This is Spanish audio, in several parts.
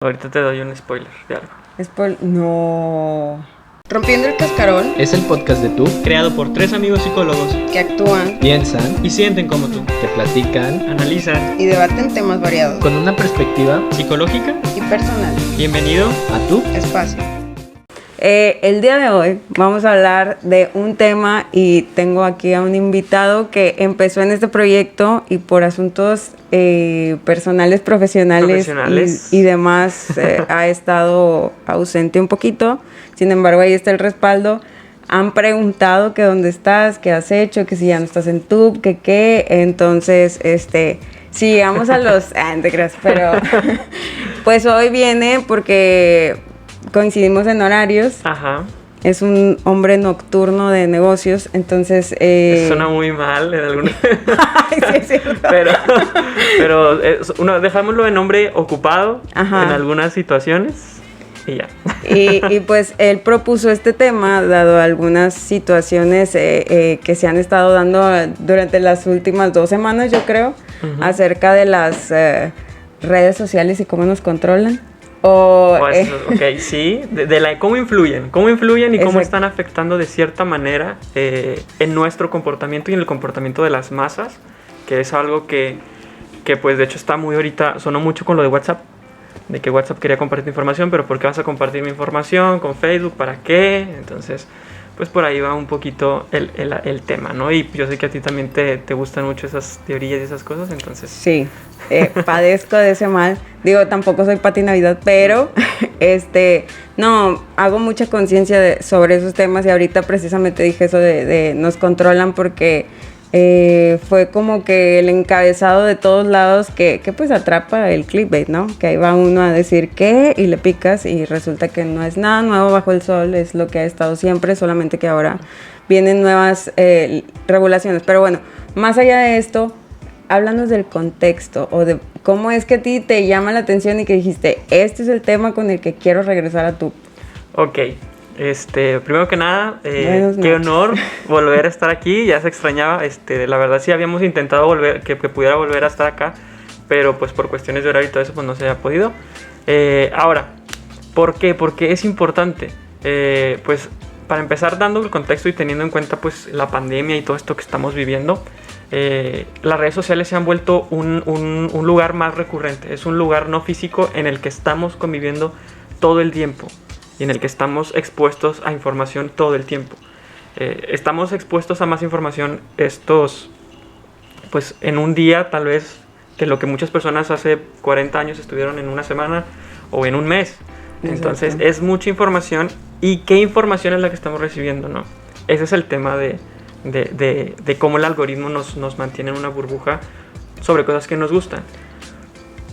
Ahorita te doy un spoiler de algo. No. Rompiendo el cascarón Es el podcast de Tú, Creado por 3 amigos psicólogos que actúan piensan, y sienten como tú. que platican Analizan. y debaten temas variados con una perspectiva Psicológica. y personal. Bienvenido. a Tu. Espacio. El día de hoy vamos a hablar de un tema y tengo aquí a un invitado que empezó en este proyecto y por asuntos personales, profesionales. Y demás ha estado ausente un poquito. Sin embargo, ahí está el respaldo. Han preguntado que dónde estás, qué has hecho, que si ya no estás en Tube, que qué. Entonces, sí, llegamos a los... no te creas, pero pues hoy viene porque coincidimos en horarios. Ajá. Es un hombre nocturno de negocios, entonces... Suena muy mal en alguna... Ay, sí, es cierto. pero dejámoslo en hombre ocupado. Ajá. En algunas situaciones y ya. Y pues él propuso este tema dado algunas situaciones que se han estado dando durante las últimas 2 semanas, yo creo, Uh-huh. acerca de las redes sociales y cómo nos controlan. Ok, Sí, de cómo influyen y cómo Exacto. están afectando de cierta manera en nuestro comportamiento y en el comportamiento de las masas, que es algo que pues de hecho está muy ahorita, sonó mucho con lo de WhatsApp, de que WhatsApp quería compartir información, pero ¿por qué vas a compartir mi información con Facebook? ¿Para qué? Entonces, pues por ahí va un poquito el tema, ¿no? Y yo sé que a ti también te gustan mucho esas teorías y esas cosas, entonces... sí, padezco de ese mal. Digo, tampoco soy Pati Navidad, pero no, hago mucha conciencia sobre esos temas y ahorita precisamente dije eso de nos controlan porque fue como que el encabezado de todos lados que pues atrapa el clickbait, ¿no? Que ahí va uno a decir qué y le picas y resulta que no es nada nuevo bajo el sol, es lo que ha estado siempre, solamente que ahora vienen nuevas regulaciones. Pero bueno, más allá de esto, háblanos del contexto o de cómo es que a ti te llama la atención y que dijiste, este es el tema con el que quiero regresar a tu... Ok, primero que nada, Buenas qué noches. honor volver a estar aquí, ya se extrañaba, la verdad sí habíamos intentado volver, que pudiera volver a estar acá, pero pues por cuestiones de horario y todo eso pues no se había podido. Ahora, ¿por qué? Porque es importante, pues para empezar dando el contexto y teniendo en cuenta pues la pandemia y todo esto que estamos viviendo, las redes sociales se han vuelto un lugar más recurrente, es un lugar no físico en el que estamos conviviendo todo el tiempo y en el que estamos expuestos a información todo el tiempo. Estamos expuestos a más información pues en un día tal vez que lo que muchas personas hace 40 años estuvieron en una semana o en un mes. Entonces Exacto. es mucha información. ¿Y qué información es la que estamos recibiendo, no? Ese es el tema de cómo el algoritmo nos mantiene en una burbuja sobre cosas que nos gustan.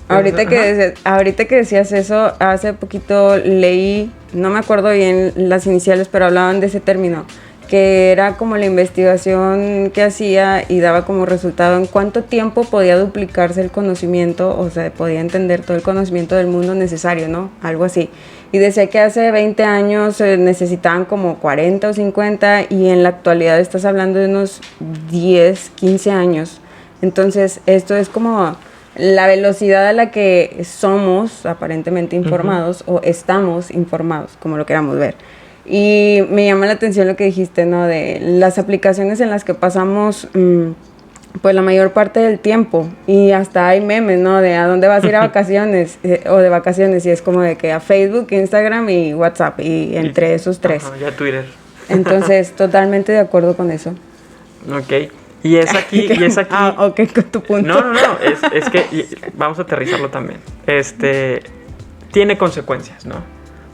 Ahorita que decías eso, hace poquito leí, no me acuerdo bien las iniciales, pero hablaban de ese término, que era como la investigación que hacía y daba como resultado en cuánto tiempo podía duplicarse el conocimiento, o sea, podía entender todo el conocimiento del mundo necesario, ¿no? Algo así. Y decía que hace 20 años necesitaban como 40 o 50 y en la actualidad estás hablando de unos 10, 15 años. Entonces, esto es como la velocidad a la que somos aparentemente informados o estamos informados, como lo queramos ver. Y me llama la atención lo que dijiste, ¿no? De las aplicaciones en las que pasamos pues la mayor parte del tiempo y hasta hay memes, ¿no? De a dónde vas a ir a vacaciones o de vacaciones y es como de que a Facebook, Instagram y WhatsApp y entre esos 3. Ajá, ya Twitter. Entonces, totalmente de acuerdo con eso. Ok. Y es aquí. Ah, ok, con tu punto. No. Es que vamos a aterrizarlo también. Tiene consecuencias, ¿no?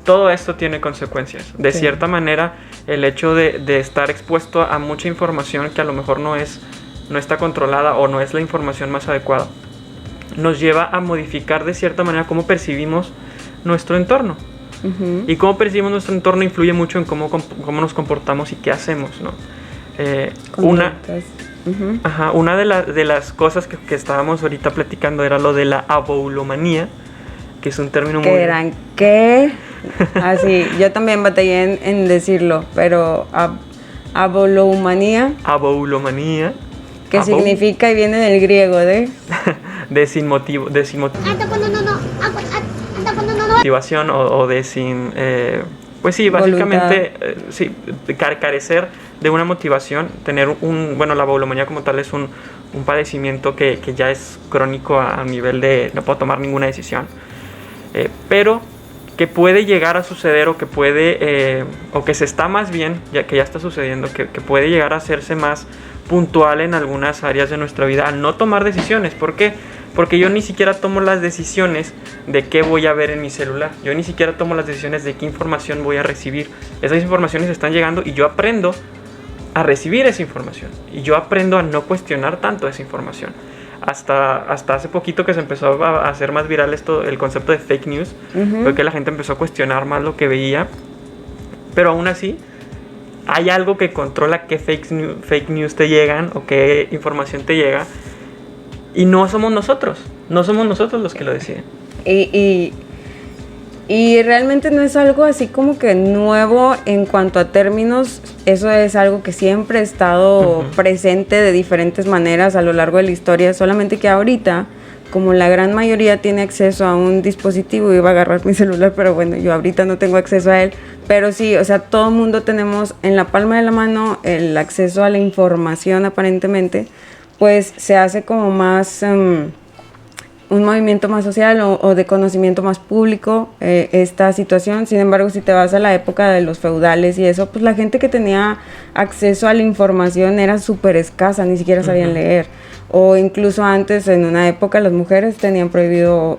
Todo esto tiene consecuencias. De cierta manera, el hecho de estar expuesto a mucha información que a lo mejor no está controlada o no es la información más adecuada, nos lleva a modificar de cierta manera cómo percibimos nuestro entorno. Uh-huh. Y cómo percibimos nuestro entorno influye mucho en cómo nos comportamos y qué hacemos, ¿no? Una de las cosas que estábamos ahorita platicando era lo de la aboulomanía, que es un término muy... ¿Qué eran? ¿Qué? Así, yo también batallé en decirlo, pero aboulomanía, Aboulomanía. que significa y viene del griego de... de sin motivo. Anda po no no no. Ako anda po no no no. motivación o de sin... pues sí, básicamente sí, carecer de una motivación, tener bueno, la baulomanía como tal es un padecimiento que ya es crónico a nivel de no puedo tomar ninguna decisión, pero que puede llegar a suceder o que puede, o que se está más bien, ya que ya está sucediendo, que puede llegar a hacerse más puntual en algunas áreas de nuestra vida al no tomar decisiones. ¿Por qué? Porque yo ni siquiera tomo las decisiones de qué voy a ver en mi celular. Yo ni siquiera tomo las decisiones de qué información voy a recibir. Esas informaciones están llegando y yo aprendo a recibir esa información. Y yo aprendo a no cuestionar tanto esa información. Hasta hace poquito que se empezó a hacer más viral el concepto de fake news. Fue que la gente empezó a cuestionar más lo que veía. Pero aún así, hay algo que controla qué fake news te llegan o qué información te llega. Y no somos nosotros los que lo deciden. Y realmente no es algo así como que nuevo en cuanto a términos. Eso es algo que siempre ha estado presente de diferentes maneras a lo largo de la historia. Solamente que ahorita, como la gran mayoría tiene acceso a un dispositivo, iba a agarrar mi celular, pero bueno, yo ahorita no tengo acceso a él. Pero sí, o sea, todo el mundo tenemos en la palma de la mano el acceso a la información aparentemente. Pues se hace como más un movimiento más social o de conocimiento más público esta situación. Sin embargo, si te vas a la época de los feudales y eso, pues la gente que tenía acceso a la información era súper escasa, ni siquiera sabían leer. O incluso antes, en una época, las mujeres tenían prohibido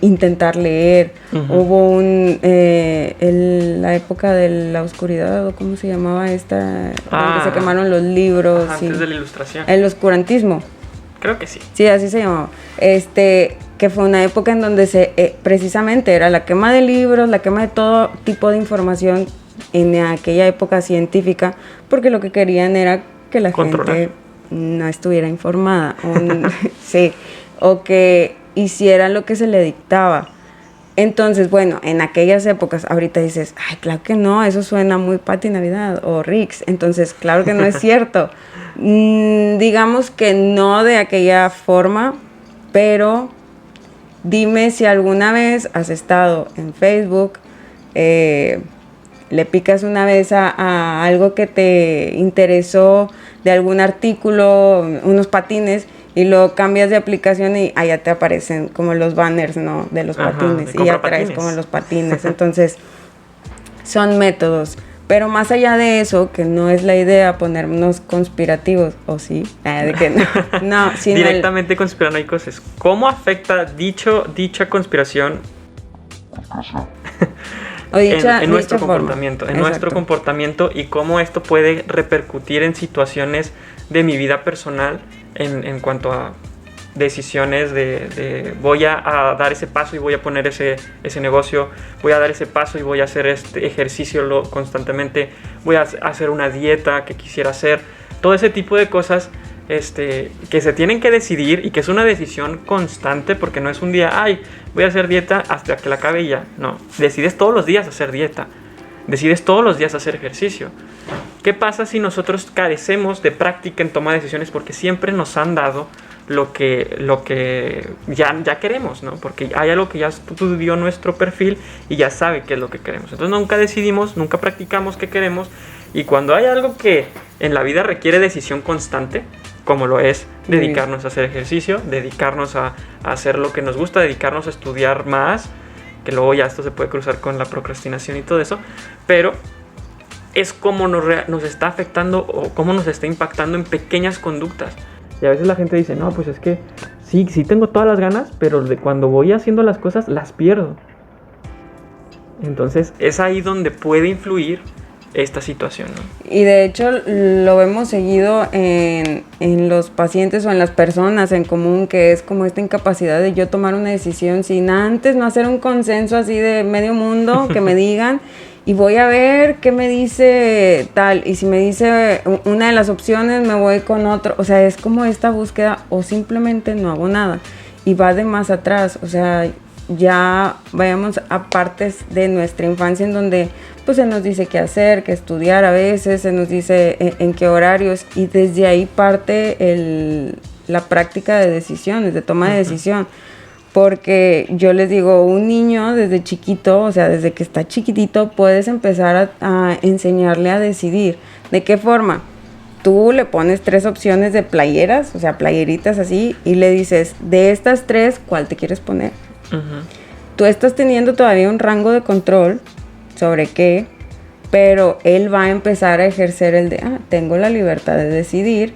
intentar leer. Hubo la época de la oscuridad, o ¿cómo se llamaba esta? Donde se quemaron los libros. Antes de la Ilustración. El oscurantismo. Creo que sí. Sí, así se llamaba. Que fue una época en donde precisamente era la quema de libros, la quema de todo tipo de información en aquella época científica, porque lo que querían era que la gente no estuviera informada, sí, o que hiciera lo que se le dictaba. Entonces, bueno, en aquellas épocas, ahorita dices, ay, claro que no, eso suena muy Pati Navidad o Rix. Entonces, claro que no es cierto. Digamos que no de aquella forma, pero dime si alguna vez has estado en Facebook, le picas una vez a algo que te interesó de algún artículo, unos patines, y luego cambias de aplicación y allá te aparecen como los banners, ¿no? De los patines, y ya traes como los patines. Entonces, son métodos. Pero más allá de eso, que no es la idea ponernos conspirativos, ¿o sí? De que no, sino directamente conspiranoicos es cómo afecta dicha conspiración en nuestro comportamiento, nuestro comportamiento, y cómo esto puede repercutir en situaciones de mi vida personal en cuanto a decisiones de voy a dar ese paso y voy a poner ese negocio, voy a dar ese paso y voy a hacer este ejercicio constantemente, voy a hacer una dieta que quisiera hacer, todo ese tipo de cosas que se tienen que decidir y que es una decisión constante, porque no es un día, ay, voy a hacer dieta hasta que la acabe y ya. No, decides todos los días hacer dieta, decides todos los días hacer ejercicio. ¿Qué pasa si nosotros carecemos de práctica en toma de decisiones? Porque siempre nos han dado lo que ya queremos, ¿no? Porque hay algo que ya estudió nuestro perfil y ya sabe qué es lo que queremos. Entonces nunca decidimos, nunca practicamos qué queremos, y cuando hay algo que en la vida requiere decisión constante, como lo es dedicarnos a hacer ejercicio, dedicarnos a hacer lo que nos gusta, dedicarnos a estudiar más, que luego ya esto se puede cruzar con la procrastinación y todo eso, pero es cómo nos está afectando o cómo nos está impactando en pequeñas conductas. Y a veces la gente dice, no, pues es que sí tengo todas las ganas, pero cuando voy haciendo las cosas las pierdo. Entonces es ahí donde puede influir esta situación, ¿no? Y de hecho lo vemos seguido en los pacientes o en las personas en común, que es como esta incapacidad de yo tomar una decisión sin antes no hacer un consenso así de medio mundo, que me digan y voy a ver qué me dice tal, y si me dice una de las opciones me voy con otro. O sea, es como esta búsqueda, o simplemente no hago nada, y va de más atrás. O sea, ya vayamos a partes de nuestra infancia en donde pues se nos dice qué hacer, qué estudiar, a veces se nos dice en qué horarios, y desde ahí parte la práctica de decisiones, de toma de decisión. Porque yo les digo, un niño desde chiquito, o sea, desde que está chiquitito, puedes empezar a enseñarle a decidir. ¿De qué forma? Tú le pones 3 opciones de playeras, o sea, playeritas así, y le dices, de estas 3, ¿cuál te quieres poner? Ujú. Tú estás teniendo todavía un rango de control sobre qué, pero él va a empezar a ejercer el de, tengo la libertad de decidir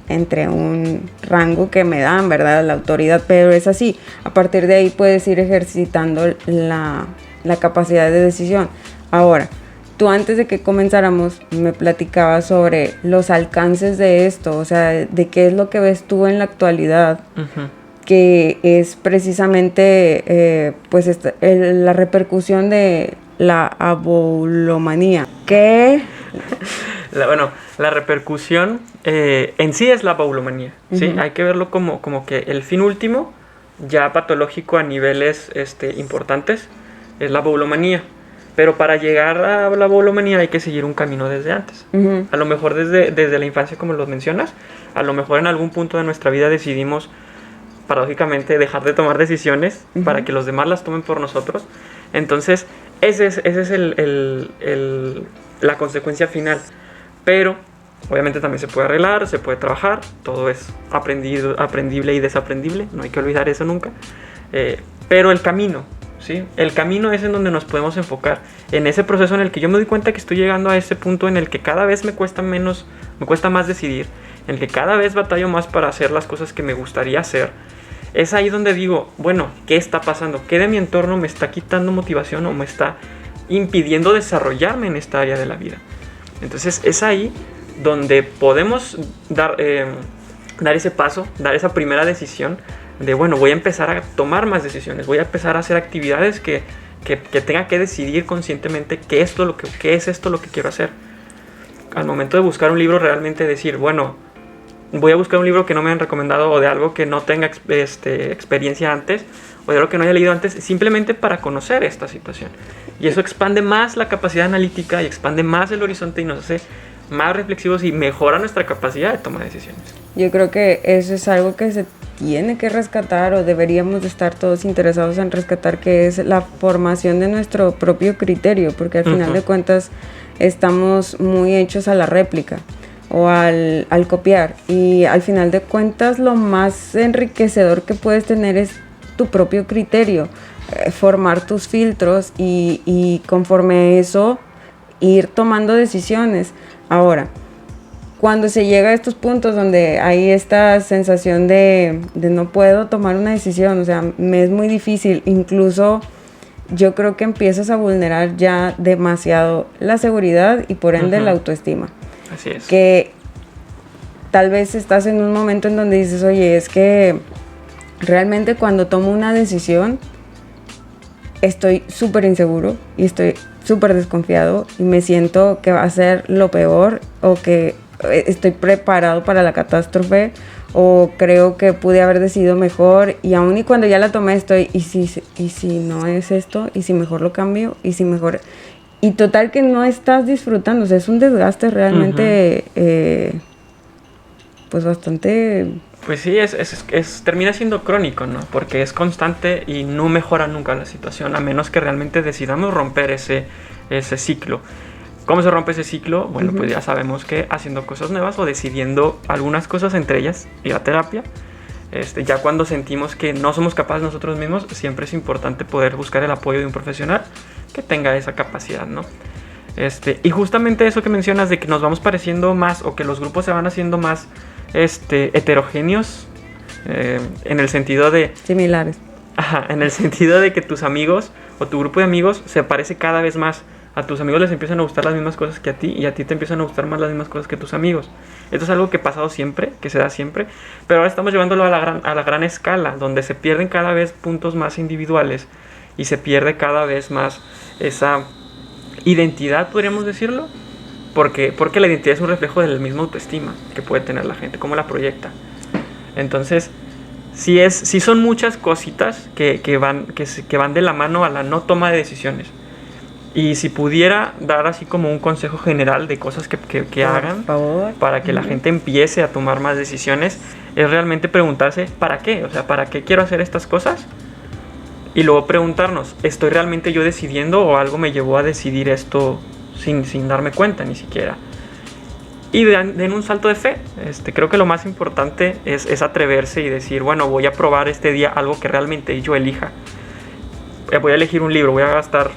entre un rango que me dan, ¿verdad? La autoridad, pero es así. A partir de ahí puedes ir ejercitando la capacidad de decisión. Ahora, tú antes de que comenzáramos me platicabas sobre los alcances de esto, o sea, de qué es lo que ves tú en la actualidad, Ujú. que es precisamente pues la repercusión de la abulomanía. ¿Qué? La repercusión en sí es la baulomanía, ¿sí? Ujú. Hay que verlo como que el fin último, ya patológico a niveles importantes, es la baulomanía. Pero para llegar a la baulomanía hay que seguir un camino desde antes. Ujú. A lo mejor desde la infancia, como lo mencionas, a lo mejor en algún punto de nuestra vida decidimos, paradójicamente, dejar de tomar decisiones para que los demás las tomen por nosotros. Entonces, ese es la consecuencia final. Pero, obviamente también se puede arreglar, se puede trabajar, todo es aprendible y desaprendible, no hay que olvidar eso nunca. Pero el camino, ¿sí? El camino es en donde nos podemos enfocar, en ese proceso en el que yo me doy cuenta que estoy llegando a ese punto en el que cada vez me cuesta más decidir, en el que cada vez batallo más para hacer las cosas que me gustaría hacer. Es ahí donde digo, bueno, ¿qué está pasando? ¿Qué de mi entorno me está quitando motivación o me está impidiendo desarrollarme en esta área de la vida? Entonces es ahí donde podemos dar ese paso, dar esa primera decisión de, bueno, voy a empezar a tomar más decisiones, voy a empezar a hacer actividades que tenga que decidir conscientemente qué es esto lo que quiero hacer. Al momento de buscar un libro, realmente decir, bueno, voy a buscar un libro que no me han recomendado o de algo que no tenga experiencia antes o de algo que no haya leído antes, simplemente para conocer esta situación. Y eso expande más la capacidad analítica y expande más el horizonte y nos hace más reflexivos y mejora nuestra capacidad de toma de decisiones. Yo creo que eso es algo que se tiene que rescatar o deberíamos de estar todos interesados en rescatar, que es la formación de nuestro propio criterio, porque al final de cuentas estamos muy hechos a la réplica o al copiar, y al final de cuentas lo más enriquecedor que puedes tener es tu propio criterio, formar tus filtros y conforme a eso ir tomando decisiones. Ahora, cuando se llega a estos puntos donde hay esta sensación de no puedo tomar una decisión, o sea, me es muy difícil, incluso yo creo que empiezas a vulnerar ya demasiado la seguridad y por ende la autoestima. Así es. Que tal vez estás en un momento en donde dices, oye, es que realmente cuando tomo una decisión estoy súper inseguro y estoy súper desconfiado y me siento que va a ser lo peor o que estoy preparado para la catástrofe o creo que pude haber decidido mejor, y aún y cuando ya la tomé estoy, ¿y si no es esto? ¿Y si mejor lo cambio? ¿Y si mejor? Y total que no estás disfrutando, o sea, es un desgaste realmente pues bastante... Pues sí, termina siendo crónico, ¿no? Porque es constante y no mejora nunca la situación, a menos que realmente decidamos romper ese ciclo. ¿Cómo se rompe ese ciclo? Bueno, pues ya sabemos que haciendo cosas nuevas o decidiendo algunas cosas, entre ellas ir a terapia. Ya cuando sentimos que no somos capaces nosotros mismos, siempre es importante poder buscar el apoyo de un profesional que tenga esa capacidad, ¿no? Y justamente eso que mencionas de que nos vamos pareciendo más o que los grupos se van haciendo más heterogéneos, en el sentido de... Similares. Ajá, en el sentido de que tus amigos o tu grupo de amigos se parece cada vez más. A tus amigos les empiezan a gustar las mismas cosas que a ti y a ti te empiezan a gustar más las mismas cosas que tus amigos. Esto es algo que ha pasado siempre, que se da siempre, pero ahora estamos llevándolo a la gran escala, donde se pierden cada vez puntos más individuales y se pierde cada vez más esa identidad, podríamos decirlo, porque la identidad es un reflejo de la misma autoestima que puede tener la gente, cómo la proyecta. Entonces, sí son muchas cositas que van de la mano a la no toma de decisiones. Y si pudiera dar así como un consejo general de cosas que hagan para que la gente empiece a tomar más decisiones, es realmente preguntarse ¿para qué? O sea, ¿para qué quiero hacer estas cosas? Y luego preguntarnos, ¿estoy realmente yo decidiendo o algo me llevó a decidir esto sin darme cuenta ni siquiera? Y den un salto de fe. Creo que lo más importante es atreverse y decir, bueno, voy a probar este día algo que realmente yo elija. Voy a elegir un libro, voy a gastar,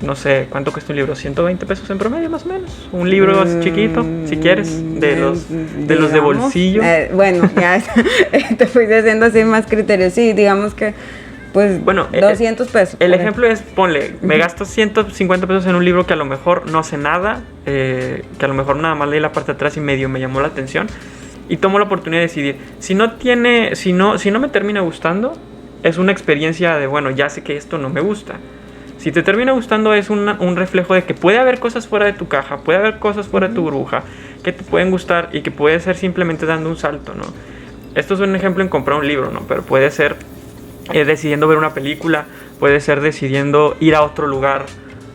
no sé, ¿cuánto cuesta un libro? 120 pesos en promedio, más o menos. Un libro chiquito, si quieres, de los de bolsillo. Bueno, ya te fui haciendo así más criterios. Sí, digamos que, pues, bueno, 200 pesos. El ejemplo es, ponle, me gasto 150 pesos en un libro que a lo mejor no hace nada, que a lo mejor nada más leí la parte de atrás y medio me llamó la atención, y tomo la oportunidad de decidir. Si no me termina gustando, es una experiencia de, bueno, ya sé que esto no me gusta. Si te termina gustando, es un reflejo de que puede haber cosas fuera de tu caja, puede haber cosas fuera de tu burbuja que te pueden gustar y que puede ser simplemente dando un salto, ¿no? Esto es un ejemplo en comprar un libro, ¿no? Pero puede ser decidiendo ver una película, puede ser decidiendo ir a otro lugar,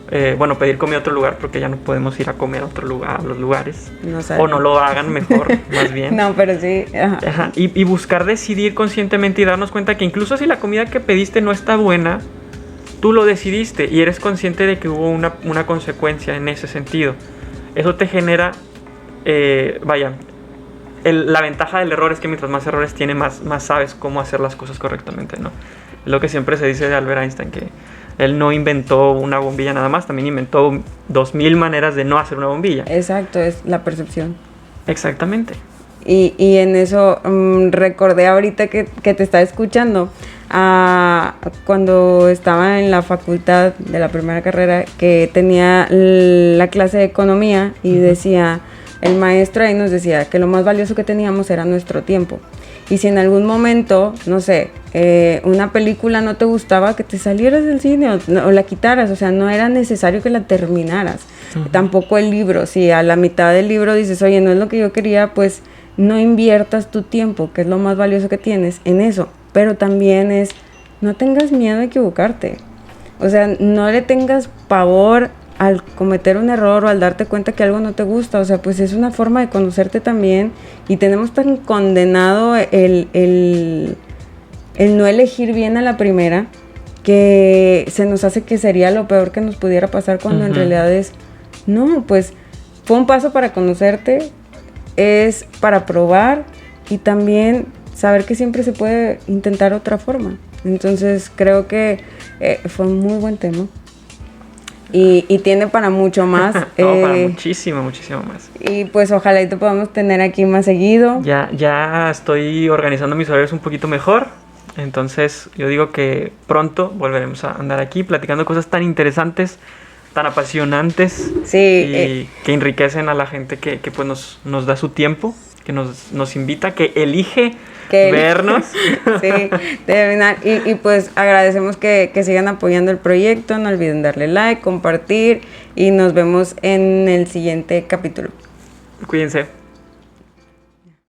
pedir comida a otro lugar, porque ya no podemos ir a comer a otro lugar, a los lugares, o no lo hagan mejor, más bien. No, pero sí. Ajá. Y buscar decidir conscientemente y darnos cuenta que incluso si la comida que pediste no está buena, tú lo decidiste y eres consciente de que hubo una consecuencia en ese sentido. Eso te genera, la ventaja del error es que mientras más errores tiene, más sabes cómo hacer las cosas correctamente, ¿no? Es lo que siempre se dice de Albert Einstein, que él no inventó una bombilla nada más, también inventó 2000 maneras de no hacer una bombilla. Exacto, es la percepción. Exactamente. Y en eso recordé ahorita que te estaba escuchando, cuando estaba en la facultad de la primera carrera, que tenía la clase de economía y decía, el maestro ahí nos decía que lo más valioso que teníamos era nuestro tiempo. Y si en algún momento, no sé, una película no te gustaba, que te salieras del cine o la quitaras, o sea, no era necesario que la terminaras. Tampoco el libro, si a la mitad del libro dices, oye, no es lo que yo quería, pues no inviertas tu tiempo, que es lo más valioso que tienes, en eso. Pero también no tengas miedo a equivocarte. O sea, no le tengas pavor al cometer un error o al darte cuenta que algo no te gusta. O sea, pues es una forma de conocerte también, y tenemos tan condenado el no elegir bien a la primera, que se nos hace que sería lo peor que nos pudiera pasar, cuando en realidad no, pues fue un paso para conocerte, es para probar y también saber que siempre se puede intentar otra forma. Entonces creo que fue un muy buen tema. Y tiene para mucho más. Para muchísimo más. Y pues ojalá y te podamos tener aquí más seguido. Ya estoy organizando mis horarios un poquito mejor. Entonces yo digo que pronto volveremos a andar aquí platicando cosas tan interesantes, tan apasionantes, sí, y que enriquecen a la gente que pues nos da su tiempo, que nos invita, que elige vernos. Sí, y pues agradecemos que sigan apoyando el proyecto. No olviden darle like, compartir, y nos vemos en el siguiente capítulo. Cuídense.